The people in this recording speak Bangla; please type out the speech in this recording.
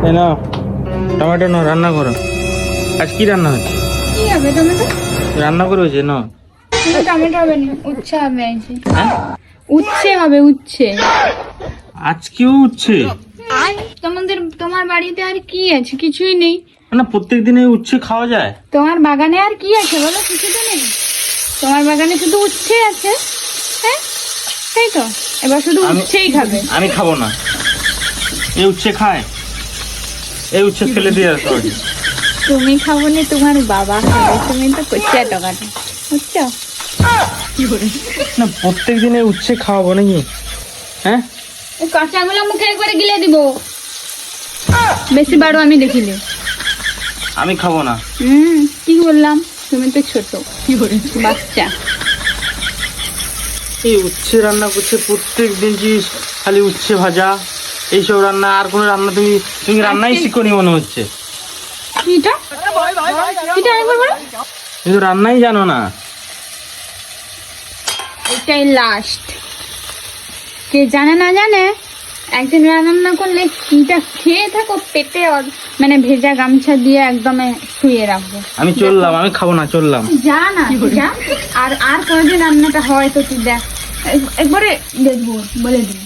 এই নাও টমেটো নাও, রান্না করো। আজ কি রান্না হচ্ছে? কি হবে টমেটো? রান্না করেছে না? টমেটো হবে না, উচ্ছে হবে। হ্যাঁ? উচ্ছে হবে, উচ্ছে। আজকেও উচ্ছে? তোমার বাড়িতে আর কি আছে? কিছুই নেই। না, প্রত্যেক দিনে উচ্ছে খাওয়া যায়? তোমার বাগানে আর কি আছে বলো? কিছু তো নেই। তোমার বাগানে শুধু উচ্ছে আছে। হ্যাঁ, তাই তো। এবার শুধু উচ্ছেই খাবে। আমি খাবো না। এই উচ্ছে খায়? এই উচ্ছে ফেলে দিয়ে আসো। তুমি খাবো না, তোমার বাবা খাবে। তুমি তো কচ্চা টাকাটা, বুঝছো? না, প্রত্যেক দিনে উচ্ছে খাওয়াবো নাকি? হ্যাঁ, এই কাঁচাগুলো মুখে একবারে গিলে দিব। বেশি বাড়ো আমি দেখিলে। আমি খাবো না। কি বললাম? তুমি তো ছোট বাচ্চা। এই উচ্ছে রান্না করছে প্রত্যেক দিন, কি খালি উচ্ছে ভাজা এইসব রান্না? আর কোনো রান্না তুমি রান্নাই শিখোনি মনে হচ্ছে। এটা এটা আরেকবার বলো। কিন্তু রান্নাই জানো না। এটাই লাস্ট। কে জানে না জানে, একদিন রান্না করলে এটা খেয়ে থাকো পেটে, মানে ভেজা গামছা দিয়ে একদম শুয়ে রাখবো। আমি চললাম, আমি খাবো না, চললাম। যা না যা। আর কোনোদিন রান্নাটা হয় তো তুই দেখ, একবারে দেখবো, বলে দিই।